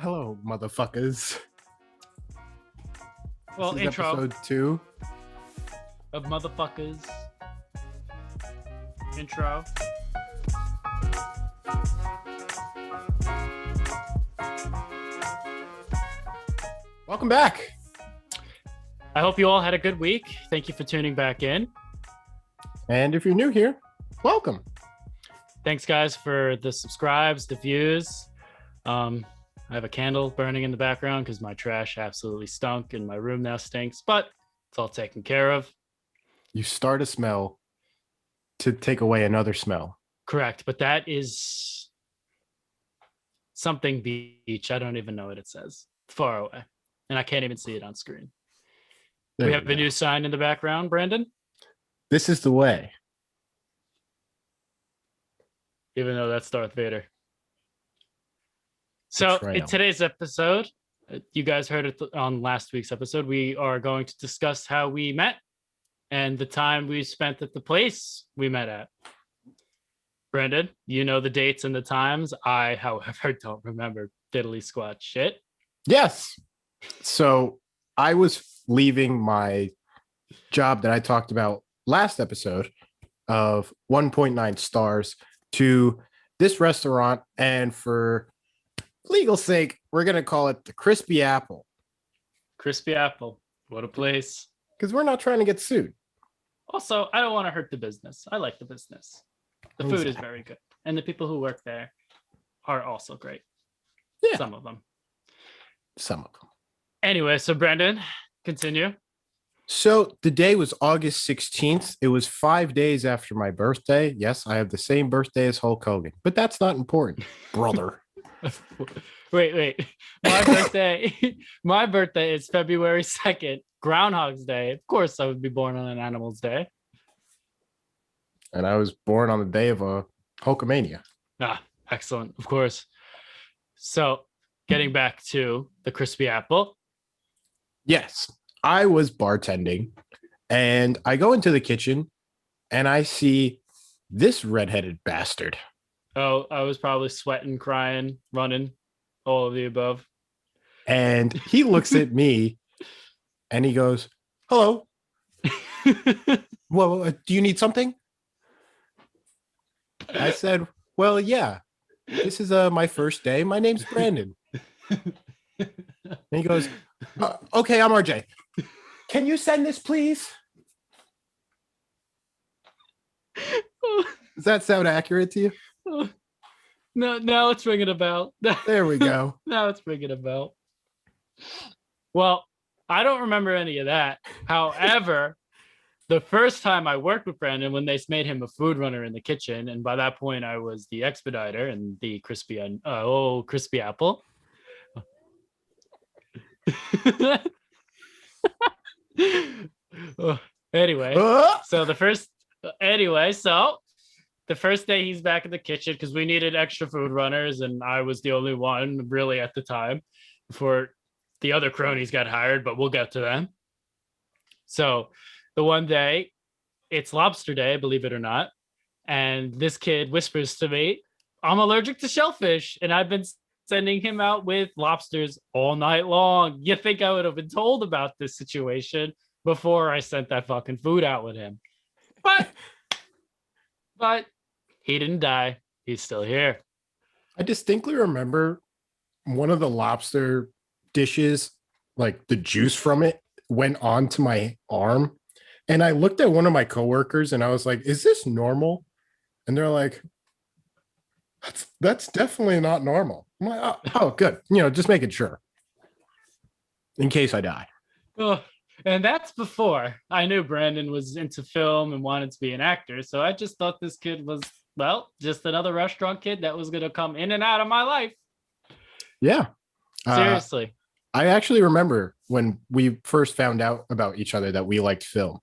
Hello, motherfuckers. Well, This is intro episode 2. of motherfuckers. Intro. Welcome back. I hope you all had a good week. Thank you for tuning back in. And if you're new here, welcome. Thanks, guys, for the subscribes, the views. I have a candle burning in the background because my trash absolutely stunk and my room now stinks, but it's all taken care of. You start a smell to take away another smell. Correct, but that is something beach. I don't even know what it says. It's far away, and I can't even see it on screen. There We have a new sign in the background, Brandon, This is the way. even though that's Darth Vader. So Betrayal. in today's episode, you guys heard it on last week's episode, we are going to discuss how we met and the time we spent at the place we met at. Brandon, you know the dates and the times. I, however, don't remember diddly squat shit. Yes. So I was leaving my job that I talked about last episode of 1.9 stars to this restaurant, and for legal sake, we're going to call it the Crispy Apple Crispy Apple. What a place. because we're not trying to get sued. Also, I don't want to hurt the business. I like the business. The food is very good. And the people who work there are also great. Yeah. Some of them. Anyway, so Brandon, continue. So the day was August 16th. It was 5 days after my birthday. Yes, I have the same birthday as Hulk Hogan, but that's not important, brother. Wait. My birthday is February 2nd, Groundhog's Day. Of course, I would be born on an animal's day. And I was born on the day of a Hulkamania. Ah, excellent. Of course. So getting back to the Crispy Apple. Yes, I was bartending, and I go into the kitchen and I see this redheaded bastard. Oh, I was probably sweating, crying, running, all of the above. And he looks at me and he goes, "Hello. Well, do you need something?" I said, "Well, yeah. This is my first day. My name's Brandon." And he goes, "Okay, I'm RJ. Can you send this, please?" Does that sound accurate to you? No, now it's ringing a bell. There we go. Now it's ringing a bell. Well, I don't remember any of that. However, the first time I worked with Brandon, when they made him a food runner in the kitchen, and by that point I was the expediter and the crispy apple. Anyway, so the first day he's back in the kitchen because we needed extra food runners, and I was the only one really at the time before the other cronies got hired, but we'll get to them. So the one day, it's lobster day, believe it or not, and this kid whispers to me, "I'm allergic to shellfish," and I've been sending him out with lobsters all night long. You think I would have been told about this situation before I sent that fucking food out with him. But he didn't die. He's still here. I distinctly remember one of the lobster dishes, like the juice from it went onto my arm. And I looked at one of my coworkers and I was like, "Is this normal?" And they're like, that's definitely not normal. I'm like, oh, good. Just making sure in case I die. Oh, and that's before I knew Brandon was into film and wanted to be an actor. So I just thought this kid was, well, just another restaurant kid that was going to come in and out of my life. Yeah. Seriously. I actually remember when we first found out about each other that we liked film.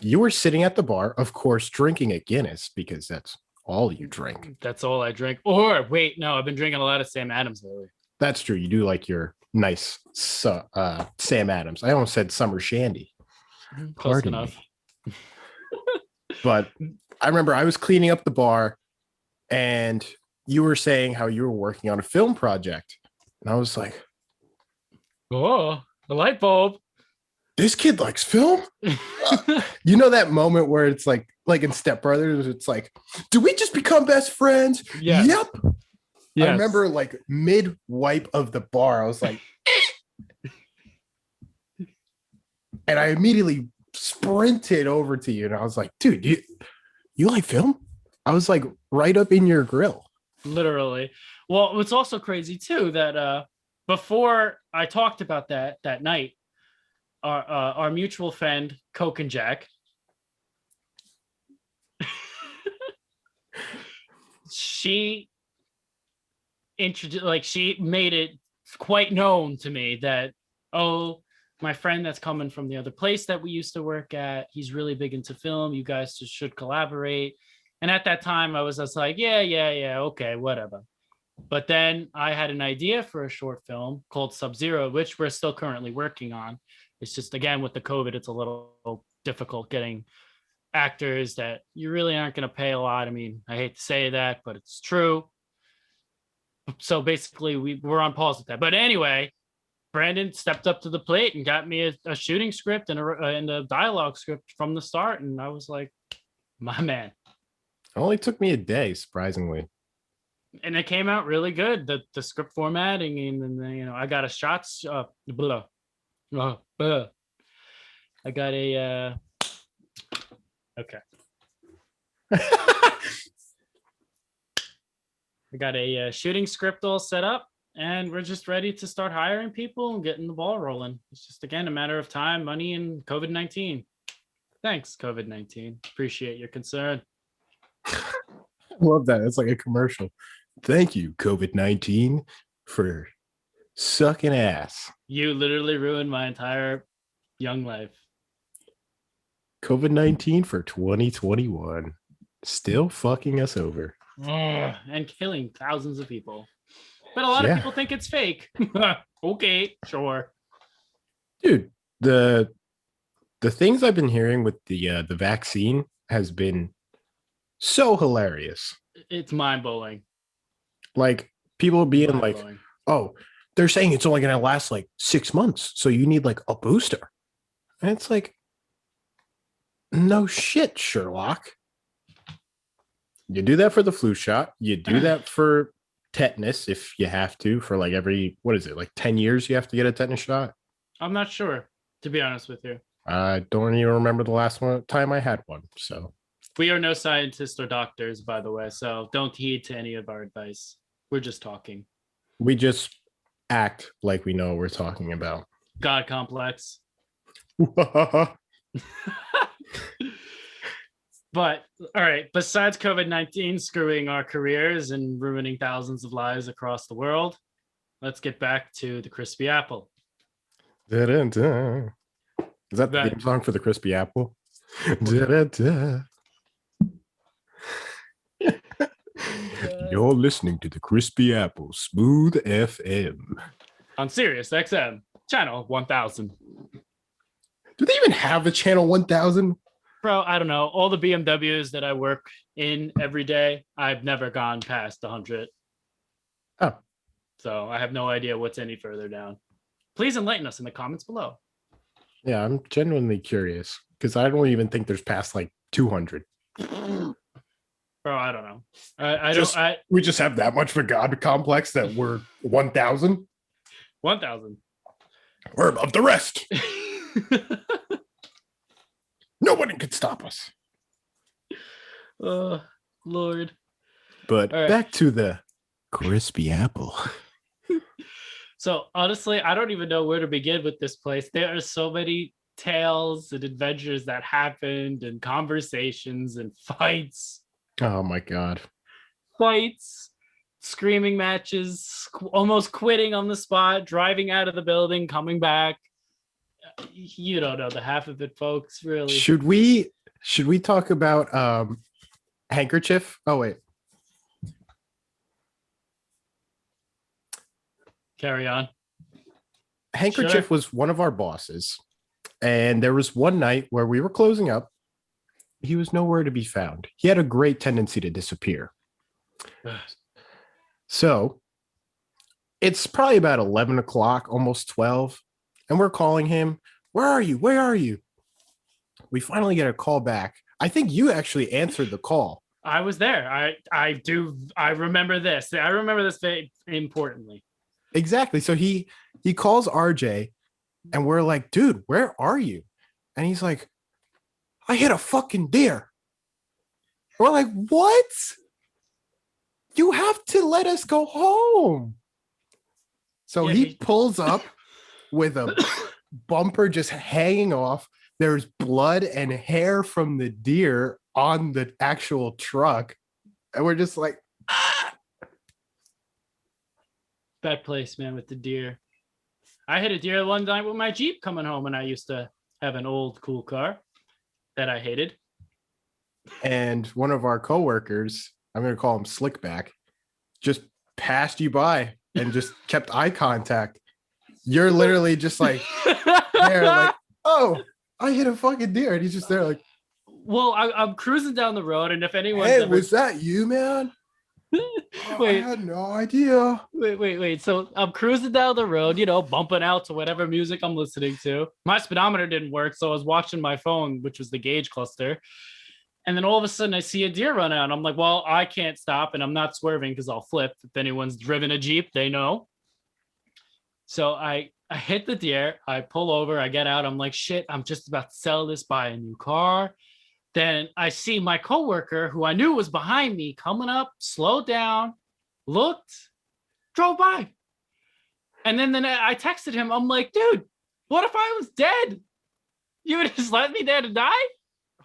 You were sitting at the bar, of course, drinking a Guinness because that's all you drink. That's all I drink. Or wait, no, I've been drinking a lot of Sam Adams lately. That's true. You do like your nice Sam Adams. I almost said summer shandy. Close enough. But I remember I was cleaning up the bar and you were saying how you were working on a film project. And I was like, Oh, the light bulb. this kid likes film. You know that moment where it's like in Step Brothers, it's like, do we just become best friends? Yes. Yep. I Yes. remember like mid wipe of the bar, I was like, and I immediately sprinted over to you, and I was like, dude, you like film? I was like right up in your grill. Literally. Well, it's also crazy too that before I talked about that night, our mutual friend Coke and Jack, she introduced, like, she made it quite known to me that, oh, my friend that's coming from the other place that we used to work at, he's really big into film. You guys should collaborate. And at that time, I was just like, yeah, okay, whatever. But then I had an idea for a short film called Sub-Zero, which we're still currently working on. It's just, again, with the COVID, it's a little difficult getting actors that you really aren't going to pay a lot. I mean, I hate to say that, but it's true. So basically, we're on pause with that. But anyway, Brandon stepped up to the plate and got me a shooting script and a dialogue script from the start. And I was like, my man. It only took me a day, surprisingly. And it came out really good. The script formatting and then, you know, I got a shots. Blah, blah. I got a. Okay. I got a shooting script all set up, and we're just ready to start hiring people and getting the ball rolling. It's just, again, a matter of time, money, and COVID-19. Thanks, COVID-19. Appreciate your concern. Love that. It's like a commercial. Thank you, COVID-19, for sucking ass. You literally ruined my entire young life. COVID-19 for 2021. Still fucking us over. And killing thousands of people. But a lot of people think it's fake. Okay, sure. Dude, the things I've been hearing with the vaccine has been so hilarious. It's mind-blowing. Like people being like, oh, they're saying it's only going to last like 6 months. So you need like a booster. And it's like, no shit, Sherlock. You do that for the flu shot. You do that for tetanus if you have to, for like every, what is it, like 10 years you have to get a tetanus shot? I'm not sure, to be honest with you. I don't even remember the last time I had one. So we are no scientists or doctors, by the way, so don't heed to any of our advice. We're just talking. We just act like we know what we're talking about. God complex. But all right, besides COVID-19 screwing our careers and ruining thousands of lives across the world, let's get back to the crispy apple. Da-da-da. Is that the theme song for the crispy apple? Da-da-da. You're listening to the Crispy Apple Smooth FM on Sirius XM channel 1000. Do they even have a channel 1000? Bro, I don't know. All the BMWs that I work in every day, I've never gone past 100. Oh. So I have no idea what's any further down. Please enlighten us in the comments below. Yeah, I'm genuinely curious because I don't even think there's past like 200. Bro, I don't know. We just have that much of a God complex that we're 1,000. 1,000. We're above the rest. Nobody could stop us. Oh, Lord. But back to the crispy apple. So honestly, I don't even know where to begin with this place. There are so many tales and adventures that happened and conversations and fights. Oh my God. Fights, screaming matches, almost quitting on the spot, driving out of the building, coming back. You don't know the half of it, folks, really. Should we talk about handkerchief? Oh wait. Carry on. Handkerchief was one of our bosses, and there was one night where we were closing up. He was nowhere to be found. He had a great tendency to disappear. So It's probably about 11 o'clock, almost 12. And we're calling him. Where are you? Where are you? We finally get a call back. I think you actually answered the call. I was there. I remember this. I remember this very importantly. Exactly. So he calls RJ and we're like, dude, where are you? And he's like, I hit a fucking deer. We're like, what? You have to let us go home. So Yeah, he pulls up with a bumper just hanging off. There's blood and hair from the deer on the actual truck. And we're just like, ah. bad place, man, with the deer. I hit a deer one night with my Jeep coming home, and I used to have an old cool car that I hated. And one of our coworkers, I'm going to call him Slickback, just passed you by and just kept eye contact. You're literally just like there, like, oh, I hit a fucking deer. And he's just there, like, well, I'm cruising down the road, and if anyone's hey, ever... was that you, man? Oh, Wait. I had no idea. Wait. So I'm cruising down the road, bumping out to whatever music I'm listening to. My speedometer didn't work, so I was watching my phone, which was the gauge cluster. And then all of a sudden I see a deer run out. I'm like, well, I can't stop, and I'm not swerving because I'll flip. If anyone's driven a Jeep, they know. So I hit the deer. I pull over. I get out. I'm like, shit, I'm just about to sell this, buy a new car. Then I see my coworker, who I knew was behind me, coming up, slowed down, looked, drove by. And then I texted him. I'm like, dude, what if I was dead? You would just let me there to die?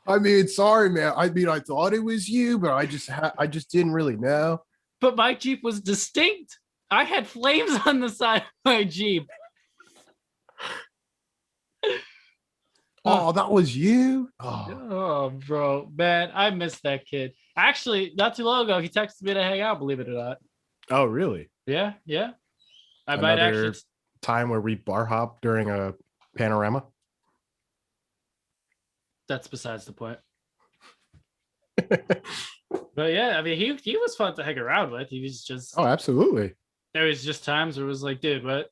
I mean, sorry, man. I mean, I thought it was you, but I just didn't really know. But my Jeep was distinct. I had flames on the side of my Jeep. Oh, that was you? Oh, bro, man, I miss that kid. Actually, not too long ago, he texted me to hang out, believe it or not. Oh, really? Yeah. I Another might actually... time where we bar hop during a panorama. That's besides the point. But yeah, I mean, he was fun to hang around with. He was just... Oh, absolutely. There was just times where it was like, dude, what?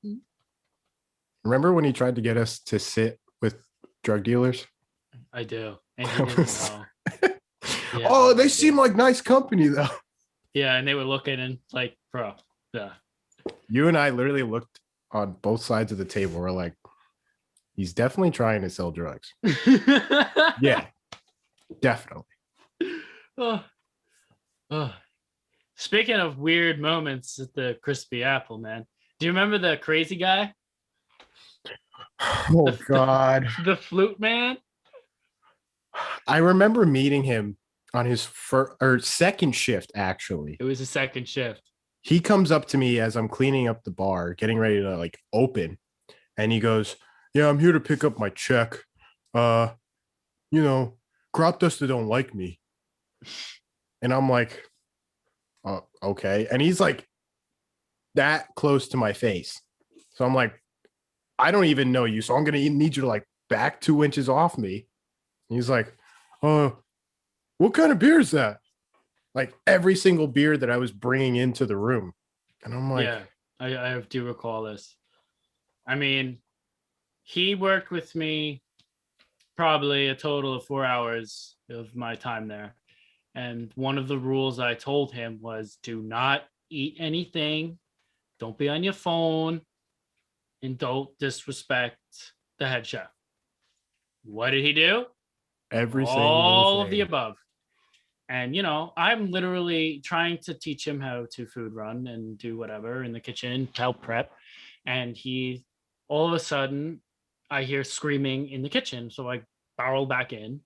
Remember when he tried to get us to sit with drug dealers? I do. And he didn't know. Yeah, oh, they seem like nice company, though. Yeah, and they were looking and like, bro, yeah. You and I literally looked on both sides of the table. We're like, he's definitely trying to sell drugs. Yeah, definitely. Oh. Speaking of weird moments at the Crispy Apple, man, do you remember the crazy guy? Oh, God. The flute man? I remember meeting him on his second shift, actually. It was a second shift. He comes up to me as I'm cleaning up the bar, getting ready to like open. And he goes, yeah, I'm here to pick up my check. Crop duster don't like me. And I'm like, okay. And he's like that close to my face. So I'm like, I don't even know you. So I'm going to need you to like back 2 inches off me. And he's like, what kind of beer is that? Like every single beer that I was bringing into the room. And I'm like, yeah, I do recall this. I mean, he worked with me probably a total of 4 hours of my time there. And one of the rules I told him was do not eat anything. Don't be on your phone. And don't disrespect the head chef. What did he do? All of the above. And, I'm literally trying to teach him how to food run and do whatever in the kitchen, help prep. And all of a sudden, I hear screaming in the kitchen. So I barrel back in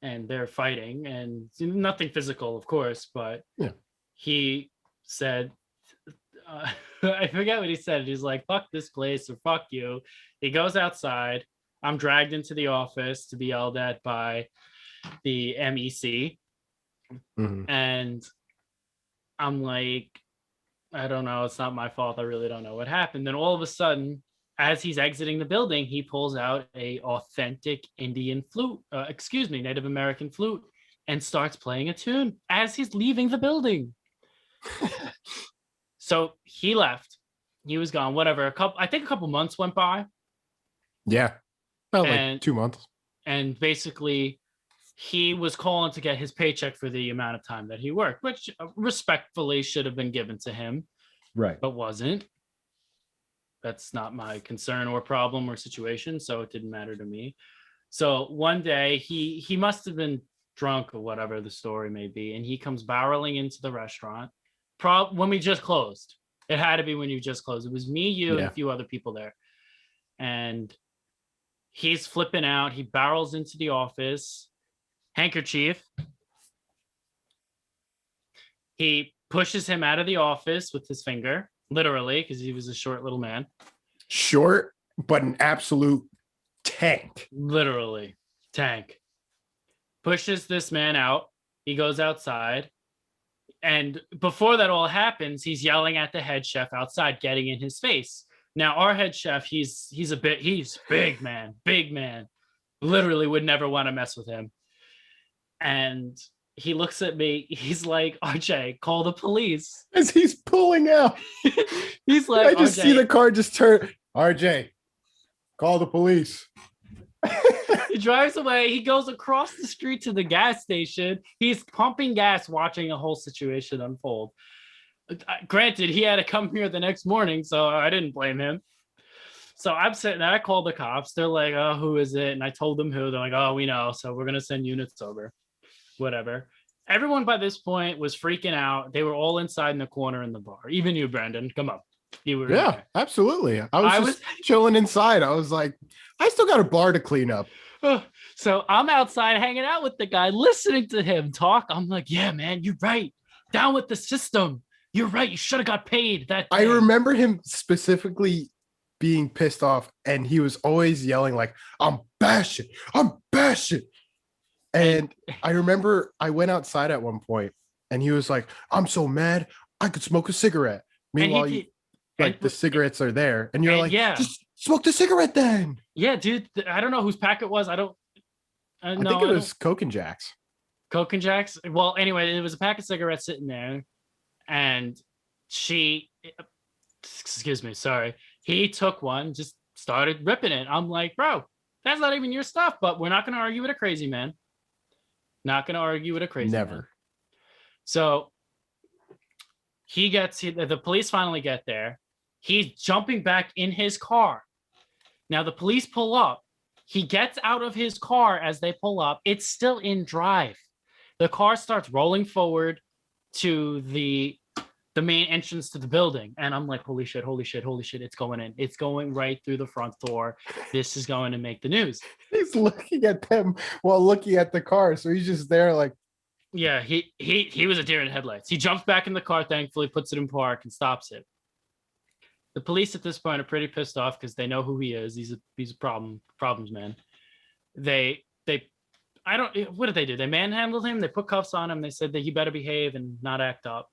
and they're fighting, and nothing physical, of course, but yeah. He said, I forget what he said. He's like, fuck this place or fuck you. He goes outside. I'm dragged into the office to be yelled at by the MEC. Mm-hmm. And I'm like, I don't know. It's not my fault. I really don't know what happened. Then all of a sudden, as he's exiting the building, he pulls out a authentic Indian flute, Native American flute, and starts playing a tune as he's leaving the building. So he left. He was gone. Whatever. I think a couple months went by, Yeah. About like and 2 months. basically he was calling to get his paycheck for the amount of time that he worked, which respectfully should have been given to him, Right. but wasn't. That's not my concern or problem or situation, so it didn't matter to me. So one day he must have been drunk or whatever the story may be, and he comes barreling into the restaurant. When we just closed. It had to be when you just closed. It was me, you, and a few other people there. And he's flipping out. He barrels into the office. Handkerchief. He pushes him out of the office with his finger, literally, because he was a short little man. Short, but an absolute tank. Literally, tank. Pushes this man out. He goes outside. And before that all happens, he's yelling at the head chef outside, getting in his face. Now, our head chef, he's big man. Literally would never want to mess with him. And he looks at me. He's like, RJ, call the police. As he's pulling out. He's like, I just RJ. see the car just turn. RJ, call the police. He drives away. He goes across the street to the gas station. He's pumping gas, watching a whole situation unfold. Granted, he had to come here the next morning, so I didn't blame him. So I'm sitting there. I called the cops. They're like, oh, who is it? And I told them who. They're like, oh, we know. So we're going to send units over. Whatever. Everyone by this point was freaking out. They were all inside in the corner in the bar. Even you, Brandon. Come on. You were Yeah, there. absolutely. I was chilling inside. I was like, I still got a bar to clean up. So I'm outside hanging out with the guy, listening to him talk. I'm like, yeah, man, you're right. Down with the system. You're right. You should have got paid that day. I remember him specifically being pissed off, and he was always yelling like, I'm bashing. And I remember I went outside at one point, and he was like, I'm so mad, I could smoke a cigarette. Meanwhile, the cigarettes are there, and you're like, yeah, just smoke the cigarette then. Yeah, dude. I don't know whose pack it was. I think it was Coke and Jacks. Coke and Jacks. Well, anyway, it was a pack of cigarettes sitting there, and he took one, just started ripping it. I'm like, bro, that's not even your stuff, but we're not going to argue with a crazy man. Not going to argue with a crazy Never. man. So the police finally get there. He's jumping back in his car. Now the police pull up. He gets out of his car as they pull up. It's still in drive. The car starts rolling forward to the main entrance to the building. And I'm like, holy shit. It's going in. It's going right through the front door. This is going to make the news. He's looking at them while looking at the car. So he's just there like. Yeah, he was a deer in headlights. He jumps back in the car, thankfully, puts it in park and stops it. The police at this point are pretty pissed off because they know who he is. He's a problems man. What did they do? They manhandled him. They put cuffs on him. They said that he better behave and not act up.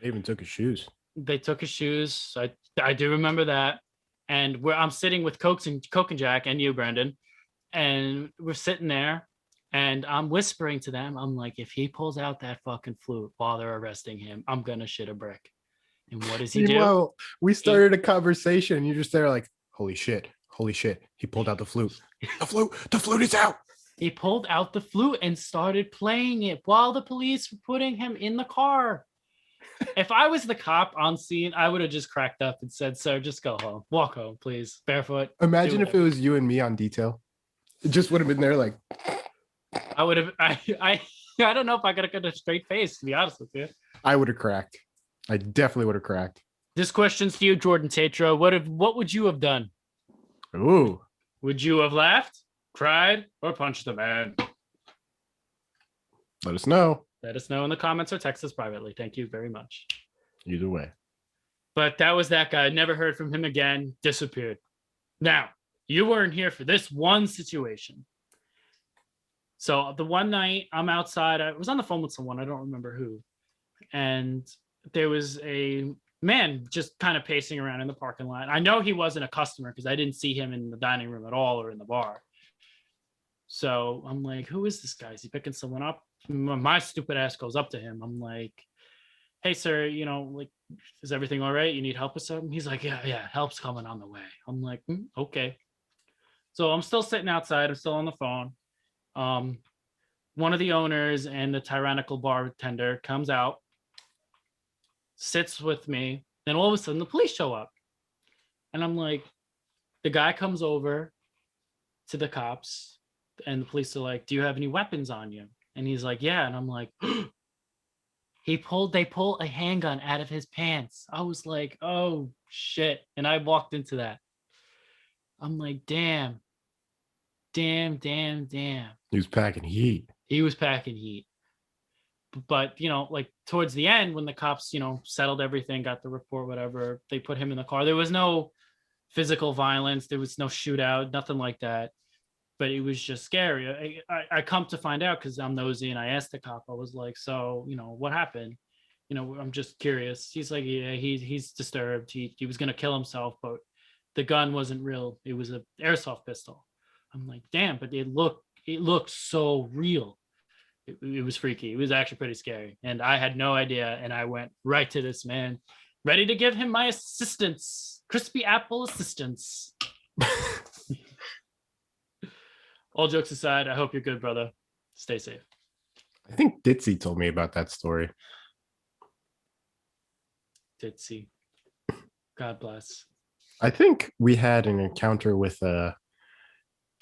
They even took his shoes. They took his shoes. I do remember that. And I'm sitting with Coke and Jack and you, Brandon, and we're sitting there, and I'm whispering to them. I'm like, if he pulls out that fucking flute while they're arresting him, I'm gonna shit a brick. And what does he do? Well, we started a conversation, and you're just there like, holy shit. He pulled out the flute. The flute is out. He pulled out the flute and started playing it while the police were putting him in the car. If I was the cop on scene, I would have just cracked up and said, sir, just go home. Walk home, please. Barefoot. Imagine if it was you and me on detail. It just would have been there like. I would have. I don't know if I could have got a straight face, to be honest with you. I would have cracked. I definitely would have cracked. This question's to you, Jordan Tatro. What would you have done? Ooh. Would you have laughed, cried, or punched the man? Let us know. Let us know in the comments or text us privately. Thank you very much. Either way. But that was that guy. Never heard from him again. Disappeared. Now, you weren't here for this one situation. So the one night I'm outside, I was on the phone with someone. I don't remember who. And there was a man just kind of pacing around in the parking lot. I know he wasn't a customer because I didn't see him in the dining room at all or in the bar. So I'm like, who is this guy? Is he picking someone up? My stupid ass goes up to him. I'm like, hey, sir, like, is everything all right? You need help with something? He's like, yeah, help's coming on the way. I'm like, okay. So I'm still sitting outside. I'm still on the phone. Um, One of the owners and the tyrannical bartender comes out, sits with me. Then all of a sudden, the police show up. And I'm like, the guy comes over to the cops, and the police are like, do you have any weapons on you? And he's like, yeah. And I'm like, they pull a handgun out of his pants. I was like, oh shit. And I walked into that. I'm like, damn. He was packing heat. He was packing heat. But like towards the end, when the cops settled everything, got the report, whatever, they put him in the car. There was no physical violence, there was no shootout, nothing like that, but it was just scary. I come to find out, because I'm nosy, and I asked the cop, I was like, so what happened? I'm just curious. He's like, yeah, he's disturbed. He was gonna kill himself, but the gun wasn't real, it was an airsoft pistol. I'm like, damn, but it looked so real. It was freaky. It was actually pretty scary. And I had no idea. And I went right to this man, ready to give him my assistance, crispy apple assistance. All jokes aside, I hope you're good, brother. Stay safe. I think Ditzy told me about that story. Ditzy. God bless. I think we had an encounter with a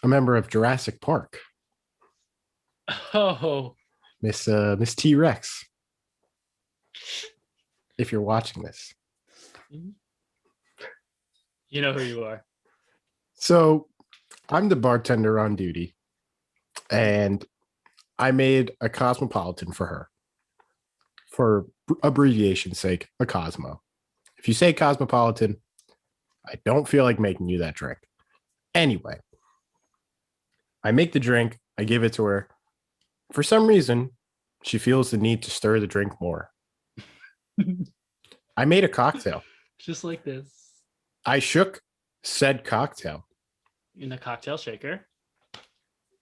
member of Jurassic Park. Oh, Miss T-Rex. If you're watching this. you know who you are. So I'm the bartender on duty, and I made a Cosmopolitan for her. For abbreviation's sake, a Cosmo. If you say Cosmopolitan, I don't feel like making you that drink. Anyway, I make the drink, I give it to her. For some reason, she feels the need to stir the drink more. I made a cocktail. Just like this. I shook said cocktail In a cocktail shaker.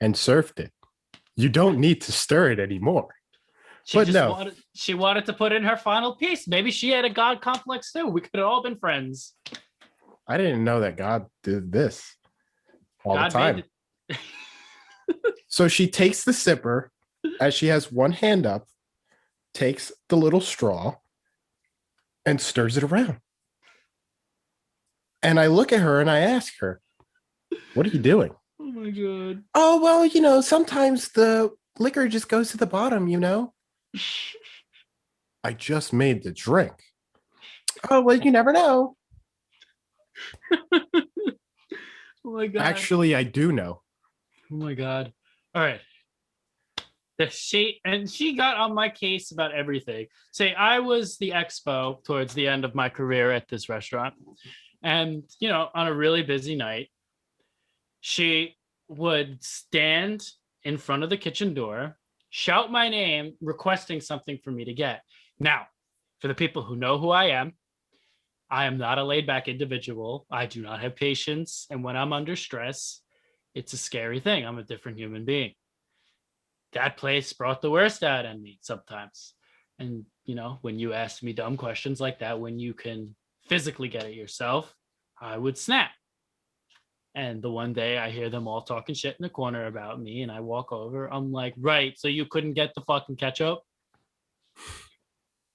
and served it. You don't need to stir it anymore. She wanted to put in her final piece. Maybe she had a God complex too. We could have all been friends. I didn't know that God did this all the time. So she takes the sipper as she has one hand up, takes the little straw, and stirs it around. And I look at her and I ask her, what are you doing? Oh my God. Oh, well, sometimes the liquor just goes to the bottom, I just made the drink. Oh, well, you never know. Oh my God. Actually, I do know. Oh my God. All right. She got on my case about everything. Say I was the expo towards the end of my career at this restaurant. And, on a really busy night, she would stand in front of the kitchen door, shout my name, requesting something for me to get. Now, for the people who know who I am not a laid back individual. I do not have patience. And when I'm under stress, it's a scary thing. I'm a different human being. That place brought the worst out in me sometimes. And, when you ask me dumb questions like that, when you can physically get it yourself, I would snap. And the one day I hear them all talking shit in the corner about me, and I walk over, I'm like, right, so you couldn't get the fucking ketchup?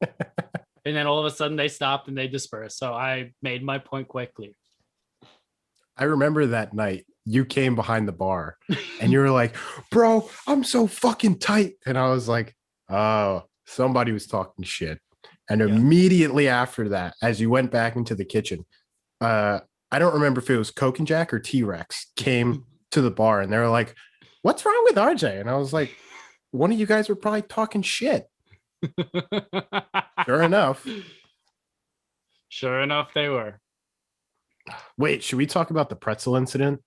And then all of a sudden they stopped and they dispersed. So I made my point quickly. I remember that night you came behind the bar and you were like, bro, I'm so fucking tight. And I was like, oh, somebody was talking shit. And immediately after that, as you went back into the kitchen, I don't remember if it was Coke and Jack or T-Rex came to the bar and they were like, what's wrong with RJ? And I was like, one of you guys were probably talking shit. Sure enough. Sure enough, they were. Wait, should we talk about the pretzel incident?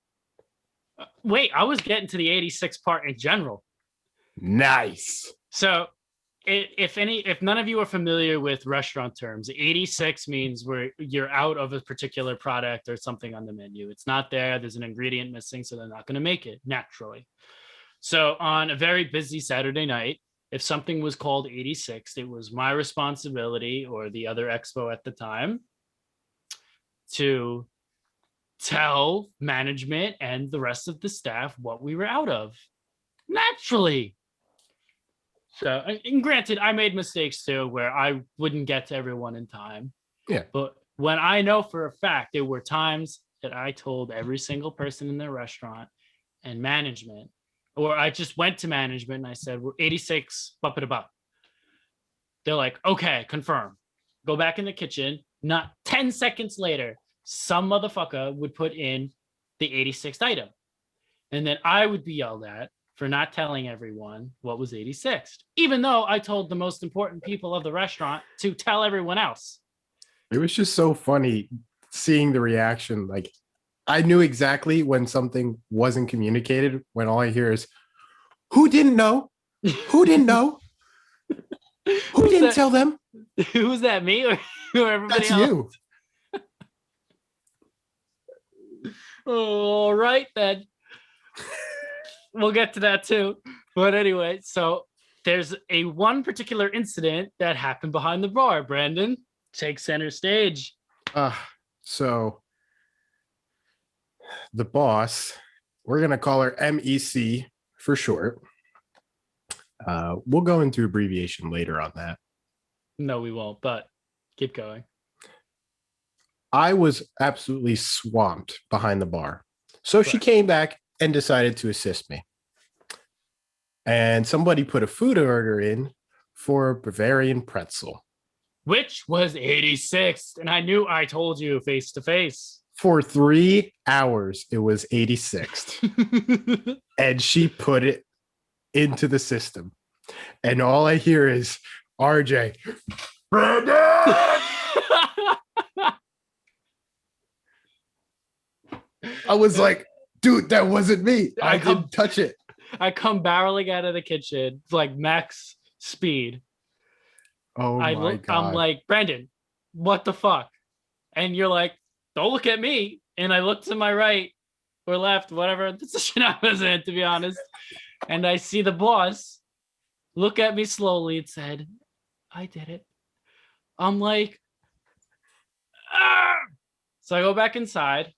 Wait, I was getting to the 86 part in general. Nice. So if none of you are familiar with restaurant terms, 86 means where you're out of a particular product or something on the menu. It's not there. There's an ingredient missing, so they're not going to make it naturally. So on a very busy Saturday night, if something was called 86, it was my responsibility or the other expo at the time to tell management and the rest of the staff what we were out of. Naturally. So, and granted, I made mistakes too where I wouldn't get to everyone in time. Yeah. But when I know for a fact there were times that I told every single person in the restaurant and management, or I just went to management and I said, we're 86, bop it about. They're like, okay, confirm. Go back in the kitchen. Not 10 seconds later, some motherfucker would put in the 86th item. And then I would be yelled at for not telling everyone what was 86th, even though I told the most important people of the restaurant to tell everyone else. It was just so funny seeing the reaction. Like, I knew exactly when something wasn't communicated when all I hear is, who didn't know? Who didn't know? Who didn't tell them? Who was that, me or everybody That's else? you. All right, then. We'll get to that too. But anyway, so there's a one particular incident that happened behind the bar. Brandon, take center stage. So the boss, we're going to call her MEC for short. We'll go into abbreviation later on that. No, we won't, but keep going. I was absolutely swamped behind the bar. So she came back and decided to assist me. And somebody put a food order in for a Bavarian pretzel. Which was 86th. And I knew I told you face to face. For 3 hours, it was 86th. And she put it into the system. And all I hear is RJ, Brandon! I was like, dude, that wasn't me. I didn't touch it. I come barreling out of the kitchen, like max speed. Oh my God. I'm like, Brandon, what the fuck? And you're like, don't look at me. And I look to my right or left, whatever position I was in, to be honest. And I see the boss look at me slowly and said, I did it. I'm like, ah! So I go back inside.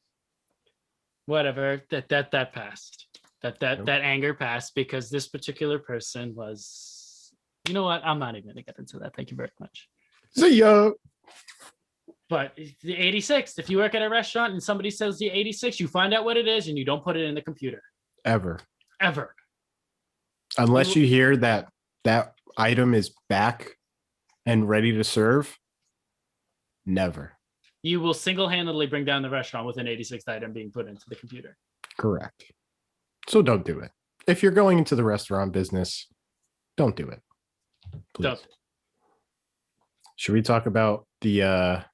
Whatever, that passed. That anger passed because this particular person was, you know what? I'm not even gonna get into that. Thank you very much. See ya. But the 86th, if you work at a restaurant and somebody says the 86, you find out what it is and you don't put it in the computer. Ever. You- Unless you hear that that item is back and ready to serve. Never. You will single-handedly bring down the restaurant with an 86th item being put into the computer. Correct. So don't do it. If you're going into the restaurant business, don't do it. Please. Don't. Should we talk about the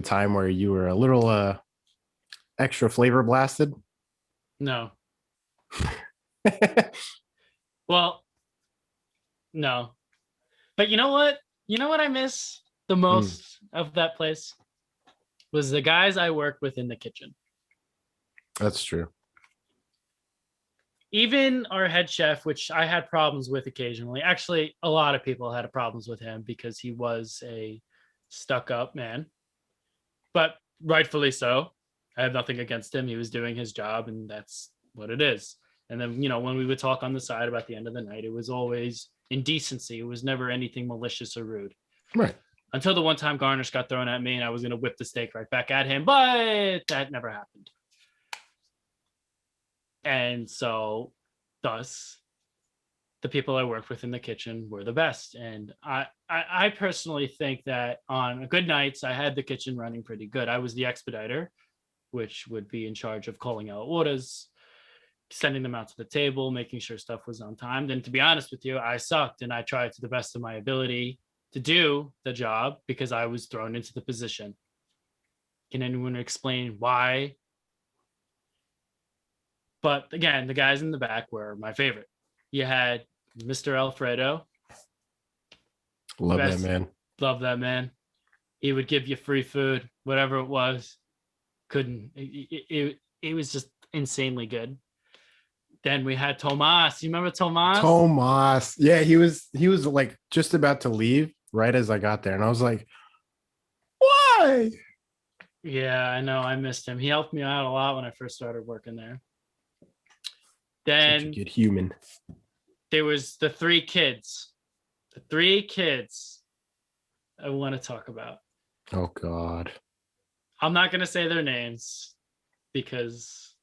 time where you were a little extra flavor blasted? No. Well, no. But you know what? You know what I miss the most of that place? Was the guys I worked with in the kitchen. That's true. Even our head chef, which I had problems with occasionally. Actually, a lot of people had problems with him because he was a stuck-up man. But rightfully so. I have nothing against him. He was doing his job, and that's what it is. And then, you know, when we would talk on the side about the end of the night, it was always indecency. It was never anything malicious or rude. Right. Until the one time garnish got thrown at me and I was going to whip the steak right back at him, but that never happened. And so, thus, the people I worked with in the kitchen were the best. And I personally think that on good nights, I had the kitchen running pretty good. I was the expediter, which would be in charge of calling out orders, sending them out to the table, making sure stuff was on time. And to be honest with you, I sucked and I tried to the best of my ability to do the job because I was thrown into the position. Can anyone explain why? But again, the guys in the back were my favorite. You had Mr. Alfredo. Love that man. Love that man. He would give you free food, whatever it was. It was just insanely good. Then we had Tomas. You remember Tomas? Tomas. Yeah, he was like just about to leave right as I got there. And I was like, why? Yeah, I know. I missed him. He helped me out a lot when I first started working there. Such a Then good human. there was the three kids. The three kids I want to talk about. Oh God. I'm not going to say their names because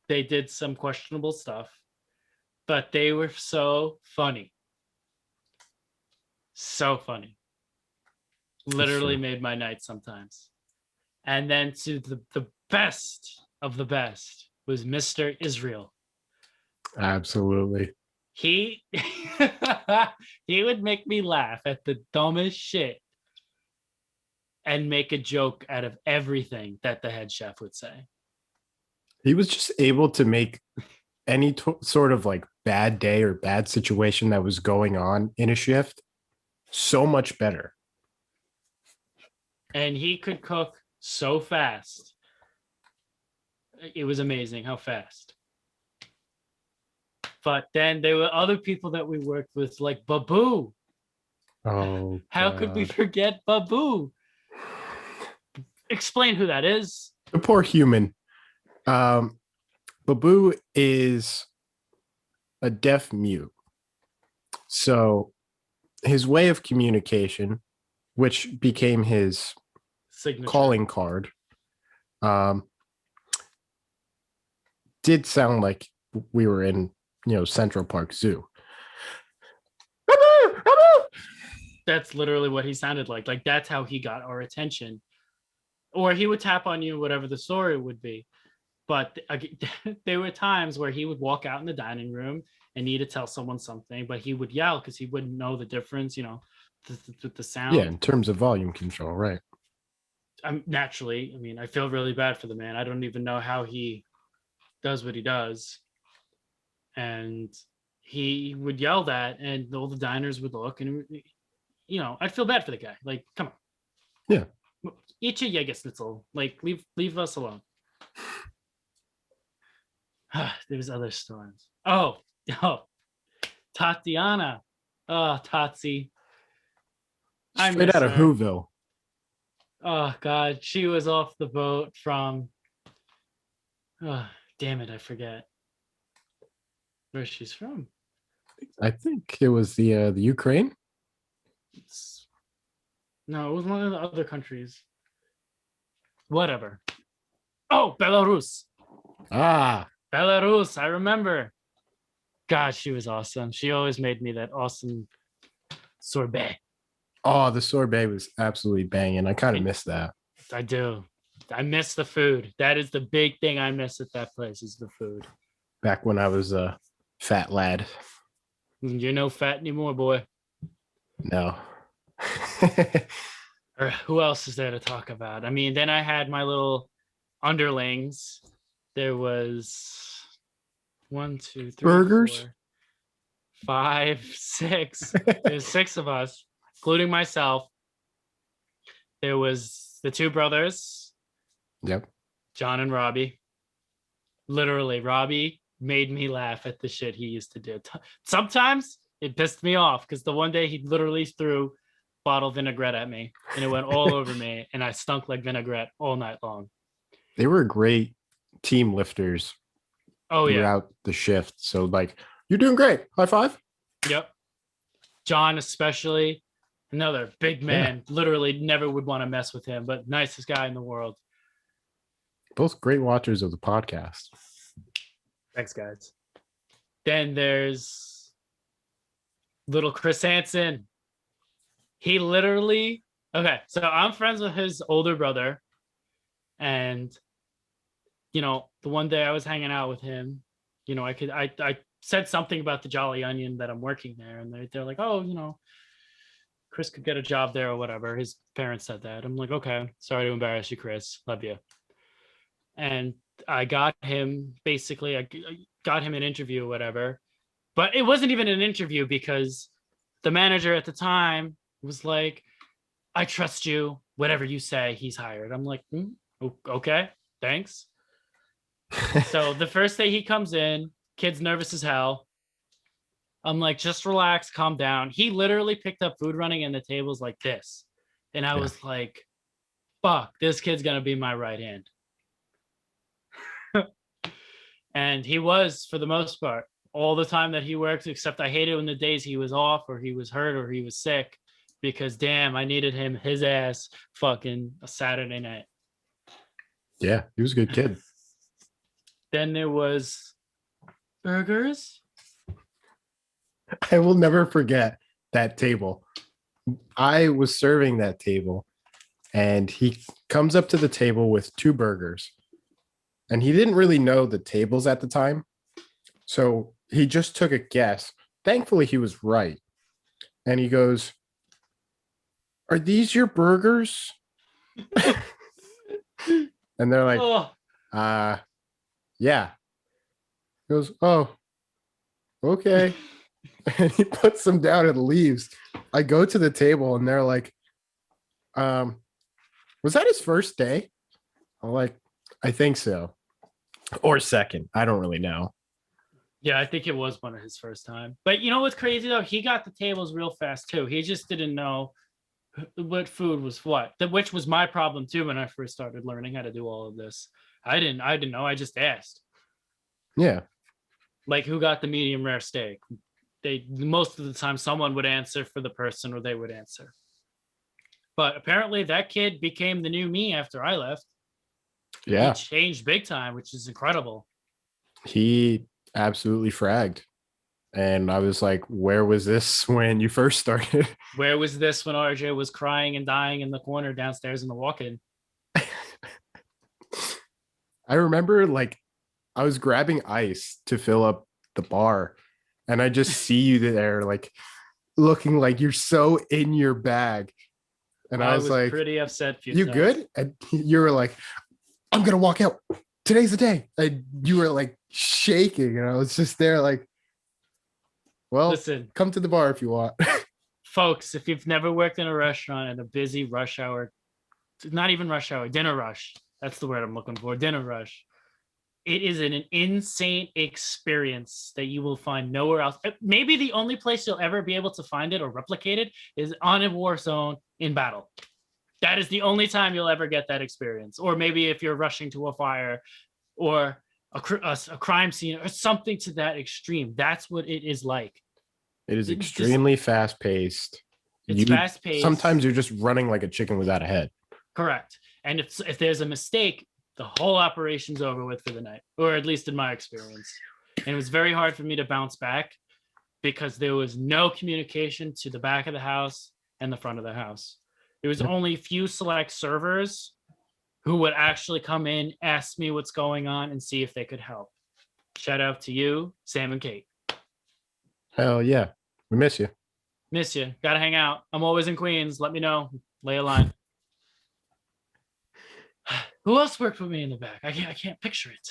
they did some questionable stuff, but they were so funny. So funny. Literally Sure. made my night sometimes. And then to the best of the best was Mr. Israel. Absolutely. He he would make me laugh at the dumbest shit and make a joke out of everything that the head chef would say. He was just able to make any sort of like bad day or bad situation that was going on in a shift so much better. And he could cook so fast. It was amazing how fast. But then there were other people that we worked with, like Babu. Oh, How could we God. forget Babu? Explain who that is. The poor human. Babu is a deaf mute. So his way of communication, which became his Signature. calling card, did sound like we were in, Central Park Zoo. That's literally what he sounded like. Like that's how he got our attention. Or he would tap on you, whatever the story would be. But there were times where he would walk out in the dining room and need to tell someone something, but he would yell because he wouldn't know the difference, with the sound. Yeah, in terms of volume control, right? Naturally, I mean, I feel really bad for the man. I don't even know how he does what he does. And he would yell that, and all the diners would look, and I'd feel bad for the guy. Like, come on, Yeah. eat your Jägerschnitzel. Like, leave us alone. There's other storms. Oh, Tatiana. Oh, Tatsi. I Straight miss out of her. Whoville. Oh God, she was off the boat from. Oh, damn it, I forget where she's from. I think it was the Ukraine. No, it was one of the other countries. Whatever. Oh, Belarus. Ah, Belarus. I remember. God, she was awesome. She always made me that awesome sorbet. oh, the sorbet was absolutely banging. I kind of missed that. I do. I miss the food. That is the big thing I miss at that place is the food. Back when I was a fat lad. You're no fat anymore, boy. No. Or who else is there to talk about? I mean, then I had my little underlings. There was 1, 2, 3, Burgers? 4, 5, 6. There's 6 of us, including myself. There was the 2 brothers, Yep. John and Robbie. Literally, Robbie made me laugh at the shit he used to do. Sometimes it pissed me off because the one day he literally threw bottle vinaigrette at me and it went all over me and I stunk like vinaigrette all night long. They were great team lifters throughout the shift. So like, you're doing great. High five. Yep. John especially, another big man, literally never would want to mess with him, but nicest guy in the world. Both great watchers of the podcast. Thanks, guys. Then there's little Chris Hansen. He literally, okay, so I'm friends with his older brother. And, the one day I was hanging out with him, I said something about the Jolly Onion that I'm working there. And they're like, oh, Chris could get a job there or whatever. His parents said that. I'm like, okay, sorry to embarrass you, Chris. Love you. And I got him, basically, I got him an interview or whatever. But it wasn't even an interview because the manager at the time was like, I trust you. Whatever you say, he's hired. I'm like, okay, thanks. So the first day he comes in, Kid's nervous as hell. I'm like, just relax, calm down. He literally picked up food running and the tables like this. And I Yeah. was like, fuck, this kid's going to be my right hand. And he was, for the most part, all the time that he worked, except I hated when the days he was off or he was hurt or he was sick, because damn, I needed him, his ass, fucking a Saturday night. Yeah, he was a good kid. Then there was burgers. I will never forget that table. I was serving that table, and he comes up to the table with 2 burgers. And he didn't really know the tables at the time. So he just took a guess. Thankfully, he was right. And he goes, "Are these your burgers?" And they're like, Oh, yeah. He goes, "Oh, okay." And he puts them down and leaves. I go to the table and they're like, was that his first day? I'm like, I think so. Or second. I don't really know. yeah, I think it was one of his first time. But you know what's crazy though? He got the tables real fast too. He just didn't know what food was what, which was my problem too when I first started learning how to do all of this. I didn't know. I just asked. Yeah. Like, who got the medium rare steak? They most of the time someone would answer for the person or they would answer. But apparently that kid became the new me after I left. Yeah. He changed big time, which is incredible. He absolutely fragged. And I was like, where was this when you first started? Where was this when RJ was crying and dying in the corner downstairs in the walk-in? I remember like I was grabbing ice to fill up the bar, and I just see you there, like looking like you're so in your bag. And I was like, pretty upset. "You good?" And you were like, "I'm gonna walk out. Today's the day." And you were like shaking, and I was just there, like, "Well, Listen, come to the bar if you want." folks, if you've never worked in a restaurant at a busy rush hour, not even rush hour, dinner rush. That's the word I'm looking for. Dinner rush. It is an insane experience that you will find nowhere else. Maybe the only place you'll ever be able to find it or replicate it is on a war zone in battle. That is the only time you'll ever get that experience. Or maybe if you're rushing to a fire or a crime scene or something to that extreme. That's what it is like. It is extremely fast paced. It's fast paced. Sometimes you're just running like a chicken without a head. Correct. And if there's a mistake, the whole operation's over with for the night, or at least in my experience. And it was very hard for me to bounce back because there was no communication to the back of the house and the front of the house. There was only a few select servers who would actually come in, ask me what's going on, and see if they could help. Shout out to you, Sam and Kate. Hell yeah. We miss you. Miss you. Gotta hang out. I'm always in Queens. Let me know. Lay a line. Who else worked with me in the back? I can't picture it.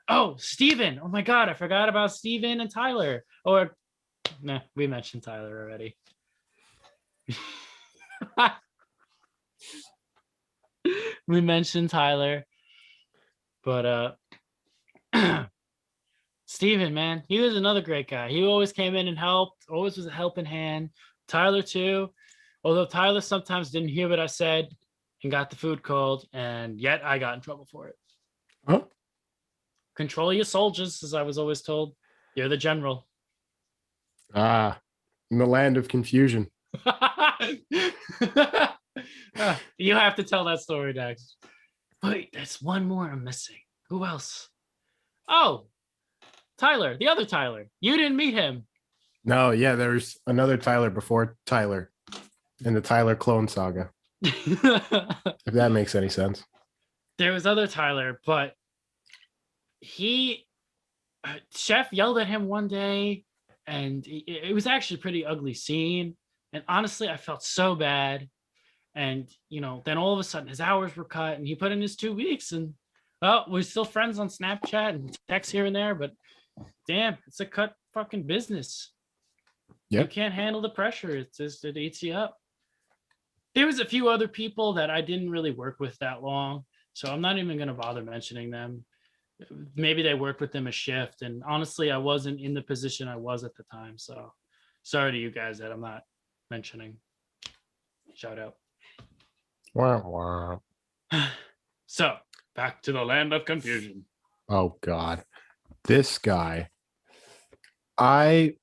Oh, Steven. Oh my God. I forgot about Steven and Tyler. Or, nah, we mentioned Tyler already. We mentioned Tyler. But Steven, man, he was another great guy. He always came in and helped, always was a helping hand. Tyler, too. Although Tyler sometimes didn't hear what I said and got the food cold, and yet I got in trouble for it. Huh? Control your soldiers, as I was always told. You're the general. In the land of confusion. You have to tell that story next. Wait, there's one more I'm missing. Who else? Oh, Tyler, the other Tyler. You didn't meet him. No, yeah, there's another Tyler before Tyler in the Tyler clone saga. If that makes any sense. There was other Tyler, but Chef yelled at him one day, and it was actually a pretty ugly scene. And honestly, I felt so bad. And, then all of a sudden his hours were cut and he put in his 2 weeks, and we're still friends on Snapchat and text here and there, but damn, it's a cut fucking business. Yep. You can't handle the pressure. It eats you up. There was a few other people that I didn't really work with that long, so I'm not even going to bother mentioning them. maybe they worked with them a shift. And honestly, I wasn't in the position I was at the time. So sorry to you guys that I'm not mentioning. Shout out. Wah, wah. So back to the land of confusion. Oh God, this guy. I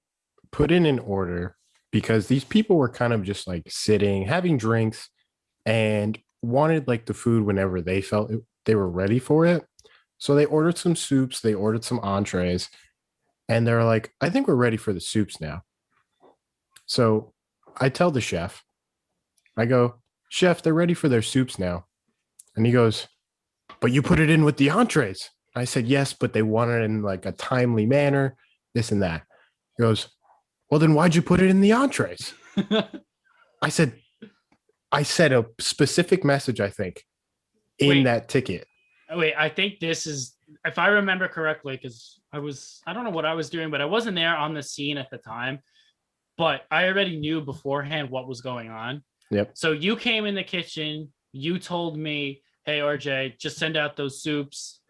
put in an order because these people were kind of just like sitting, having drinks, and wanted like the food whenever they felt they were ready for it. So they ordered some soups, they ordered some entrees, and they're like, I think we're ready for the soups now. So I tell the chef, I go, Chef, they're ready for their soups now. And he goes, but you put it in with the entrees. I said, yes, but they want it in like a timely manner, this and that. He goes, well, then why'd you put it in the entrees? I said, I said a specific message, I think, in Wait. that ticket. Wait, I think this is, if I remember correctly, because I don't know what I was doing, but I wasn't there on the scene at the time. But I already knew beforehand what was going on. Yep. So you came in the kitchen, you told me, hey, RJ, just send out those soups,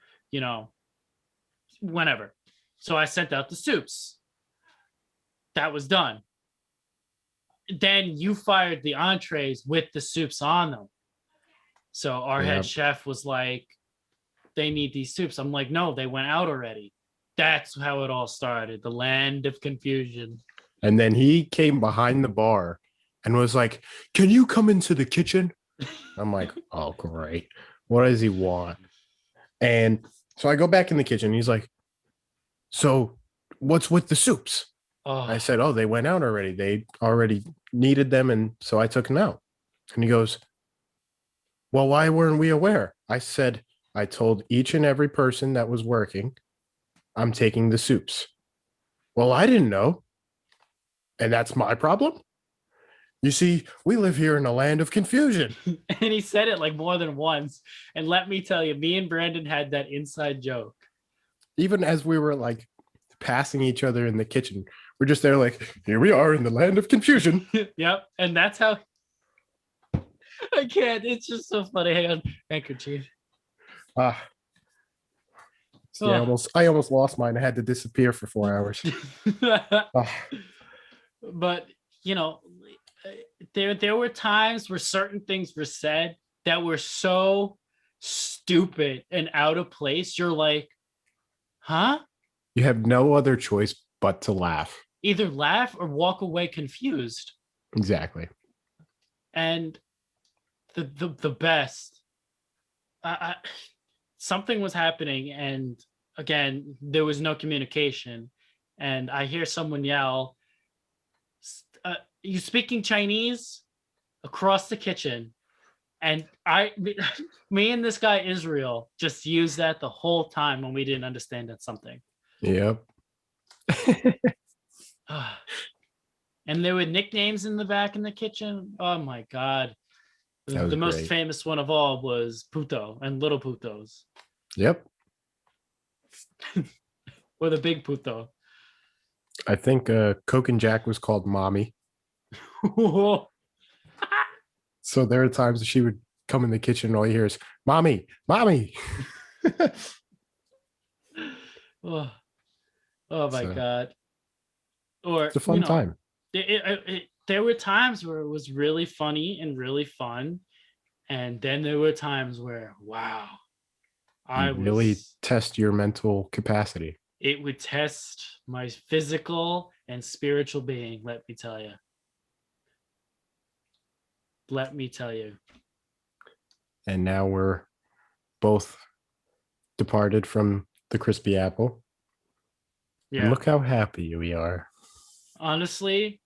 whenever. So I sent out the soups. That was done. Then you fired the entrees with the soups on them. So our head chef was like, they need these soups. I'm like, no, they went out already. That's how it all started. The land of confusion. And then he came behind the bar and was like, can you come into the kitchen? I'm like, oh, great. What does he want? And so I go back in the kitchen. He's like, so what's with the soups? Oh. I said, oh, they went out already. They already needed them. And so I took them out. And he goes, well, why weren't we aware? I said, I told each and every person that was working, I'm taking the soups. Well, I didn't know. And that's my problem. You see, we live here in a land of confusion. And he said it like more than once. And let me tell you, me and Brandon had that inside joke. Even as we were like passing each other in the kitchen, we're just there like, here we are in the land of confusion. Yep. And that's how I can't. It's just so funny. Hang on. Handkerchief. Yeah, I almost lost mine. I had to disappear for 4 hours. But there were times where certain things were said that were so stupid and out of place. You're like, huh? You have no other choice but to laugh. Either laugh or walk away confused. Exactly. And the best, something was happening, and again, there was no communication. And I hear someone yell, you speaking Chinese? Across the kitchen. And me and this guy Israel just used that the whole time when we didn't understand that something. Yep. And there were nicknames in the back in the kitchen. Oh my God. The most great. famous one of all was Puto and Little Putos. Yep. Or the Big Puto. I think Coke and Jack was called Mommy. So there are times that she would come in the kitchen and all you hear is, Mommy, Mommy. Oh my God. Or it's a fun time. There were times where it was really funny and really fun. And then there were times where, wow, I really test your mental capacity. It would test my physical and spiritual being, let me tell you. Let me tell you. And now we're both departed from the crispy apple. Yeah. And look how happy we are. Honestly,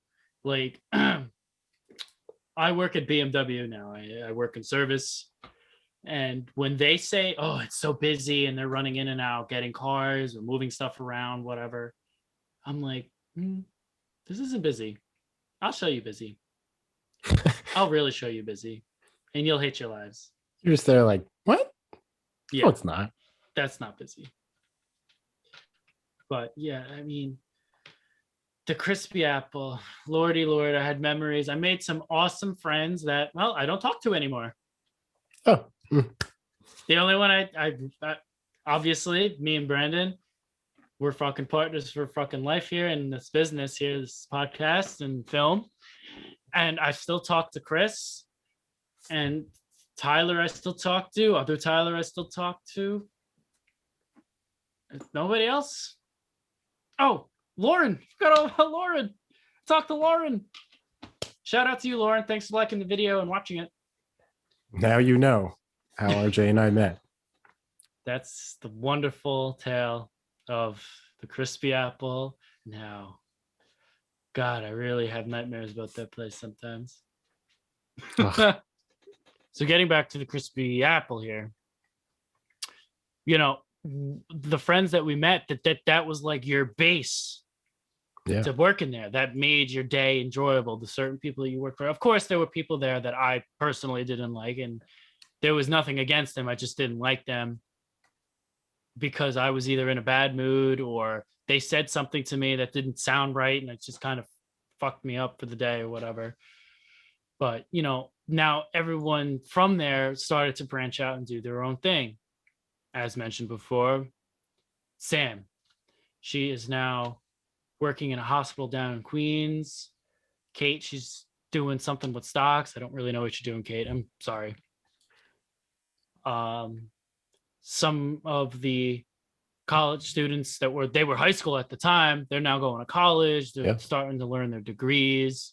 like I work at BMW now. I work in service. And when they say, oh, it's so busy and they're running in and out, getting cars or moving stuff around, whatever, I'm like, this isn't busy. I'll show you busy. I'll really show you busy. And you'll hate your lives. You're just there like, what? Yeah. No, it's not. That's not busy. But yeah, I mean, the crispy apple, Lordy Lord, I had memories. I made some awesome friends that, well, I don't talk to anymore. Oh. The only one obviously, me and Brandon, we're fucking partners for fucking life here in this business here, this podcast and film. And I still talk to Chris and Tyler. I still talk to other Tyler. I still talk to. Nobody else. Oh, Lauren. Forgot all about Lauren. Talk to Lauren. Shout out to you, Lauren. Thanks for liking the video and watching it. Now you know how RJ and I met. That's the wonderful tale of the crispy apple. Now, God, I really have nightmares about that place sometimes. So getting back to the crispy apple here, you know, the friends that we met, that was like your base to work in there. That made your day enjoyable. The certain people you work for. Of course, there were people there that I personally didn't like, and there was nothing against them. I just didn't like them because I was either in a bad mood or they said something to me that didn't sound right, and it just kind of fucked me up for the day or whatever. But, you know, now everyone from there started to branch out and do their own thing. As mentioned before, Sam, she is now working in a hospital down in Queens. Kate, she's doing something with stocks. I don't really know what you're doing, Kate. I'm sorry. Some of the college students that were high school at the time, they're now going to college. They're starting to learn their degrees,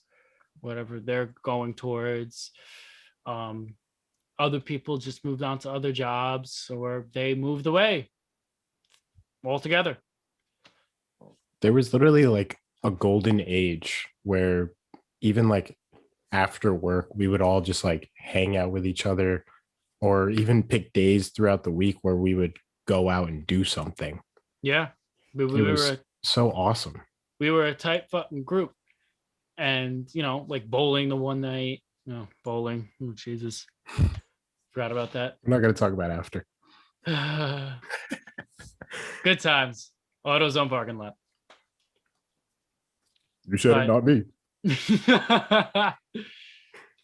whatever they're going towards. Other people just moved on to other jobs, or they moved away altogether. There was literally like a golden age where even like after work, we would all just like hang out with each other, or even pick days throughout the week where we would go out and do something. Yeah. It was so awesome. We were a tight fucking group. And, you know, like bowling the one night. No, bowling. Oh, Jesus. Forgot about that. I'm not going to talk about after. Good times. AutoZone parking lot. You said it, not me.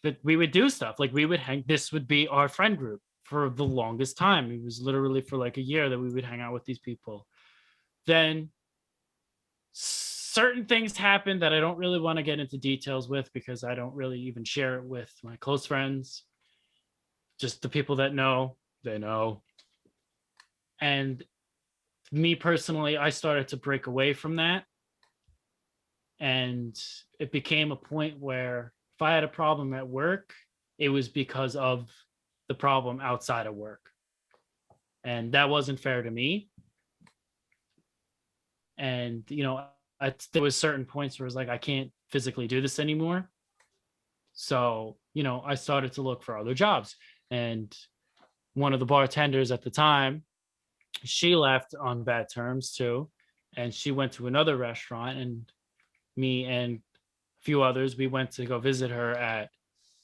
But we would do stuff. Like we would hang. This would be our friend group for the longest time. It was literally for like a year that we would hang out with these people. Then certain things happened that I don't really want to get into details with because I don't really even share it with my close friends. Just the people that know, they know. And me personally, I started to break away from that. And it became a point where if I had a problem at work, it was because of the problem outside of work. And that wasn't fair to me. And, you know, there was certain points where it was like, I can't physically do this anymore. So, you know, I started to look for other jobs. And one of the bartenders at the time, she left on bad terms too. And she went to another restaurant, and me and a few others, we went to go visit her at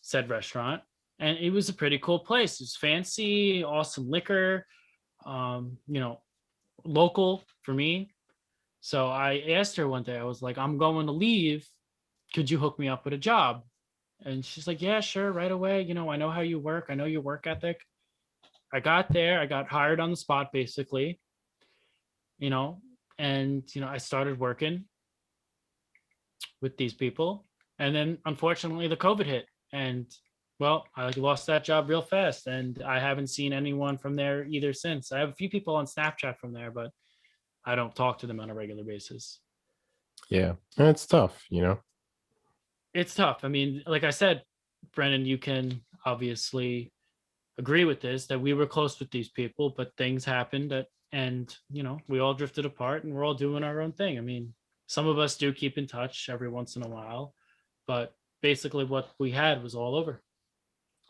said restaurant. And it was a pretty cool place. It was fancy, awesome liquor, you know, local for me. So I asked her one day, I was like, I'm going to leave. Could you hook me up with a job? And she's like, yeah, sure, right away. You know, I know how you work. I know your work ethic. I got there. I got hired on the spot, basically, you know, and, you know, I started working with these people. And then unfortunately the COVID hit, and well, I lost that job real fast, and I haven't seen anyone from there either since. I have a few people on Snapchat from there, but I don't talk to them on a regular basis. Yeah. And it's tough, you know? It's tough. I mean, like I said, Brennan, you can obviously agree with this, that we were close with these people, but things happened and, you know, we all drifted apart and we're all doing our own thing. I mean, some of us do keep in touch every once in a while, but basically what we had was all over.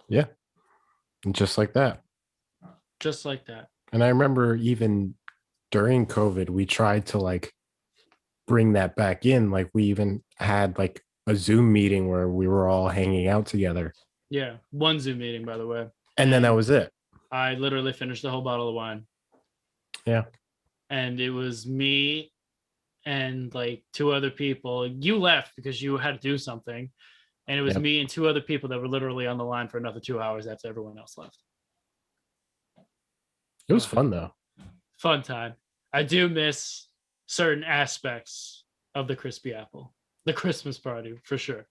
Yeah. And just like that. Just like that. And I remember even during COVID, we tried to like bring that back in. Like we even had like a Zoom meeting where we were all hanging out together. Yeah. One Zoom meeting, by the way. And then that was it. I literally finished the whole bottle of wine. Yeah. And it was me and like two other people. You left because you had to do something. And it was me and two other people that were literally on the line for another 2 hours after everyone else left. It was fun though. fun time. I do miss certain aspects of the crispy apple, the Christmas party for sure.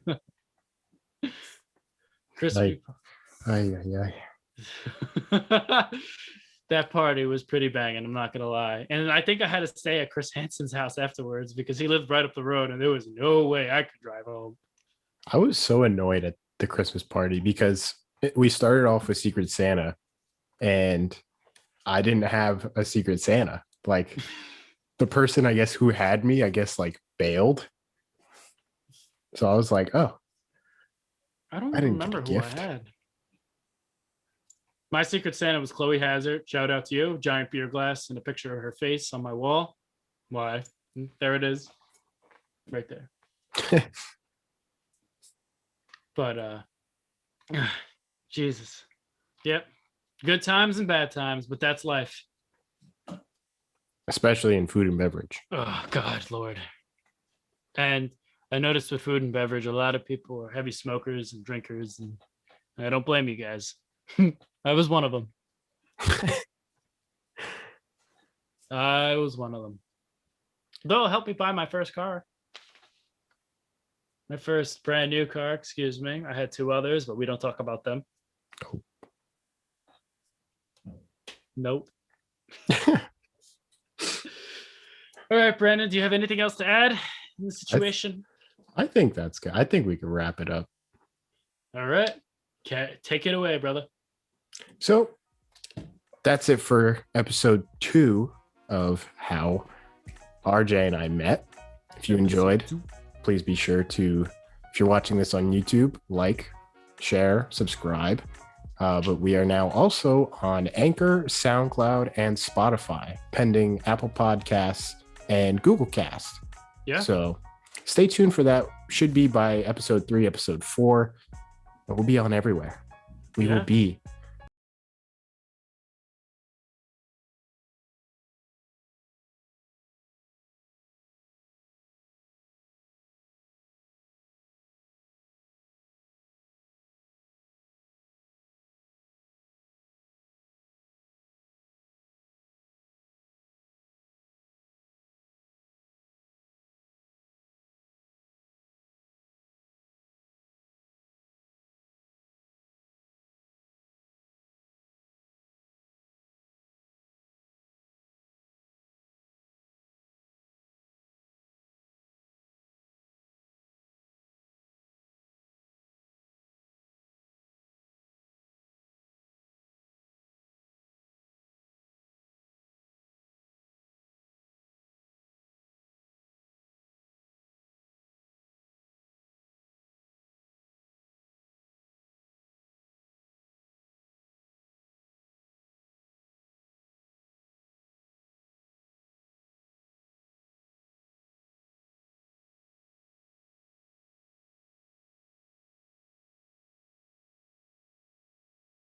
Oh Crispy. Ay. That party was pretty banging. I'm not gonna lie, and I think I had to stay at Chris Hansen's house afterwards because he lived right up the road, and there was no way I could drive home. I was so annoyed at the Christmas party because we started off with Secret Santa and I didn't have a Secret Santa. Like the person, I guess, who had me, I guess, like bailed. So I was like, oh, I don't I didn't get a remember who I gift. had. My Secret Santa was Chloe Hazard. Shout out to you. Giant beer glass and a picture of her face on my wall. Why? There it is. Right there. But Jesus. Yep. Good times and bad times, but that's life. Especially in food and beverage. Oh God, Lord. And I noticed with food and beverage, a lot of people are heavy smokers and drinkers, and I don't blame you guys. I was one of them. I was one of them. Though it helped me buy my first car. My first brand new car, excuse me. I had two others, but we don't talk about them. Oh. Nope. All right, Brandon, do you have anything else to add in the situation? I think that's good. I think we can wrap it up. All right. Okay, take it away, brother. So that's it for episode 2 of how RJ and I met. If you enjoyed, please be sure to, if you're watching this on YouTube, like, share, subscribe. But we are now also on Anchor, SoundCloud, and Spotify, pending Apple Podcasts and Google Cast. Yeah. So stay tuned for that. Should be by episode 3, episode 4. But we'll be on everywhere. We will be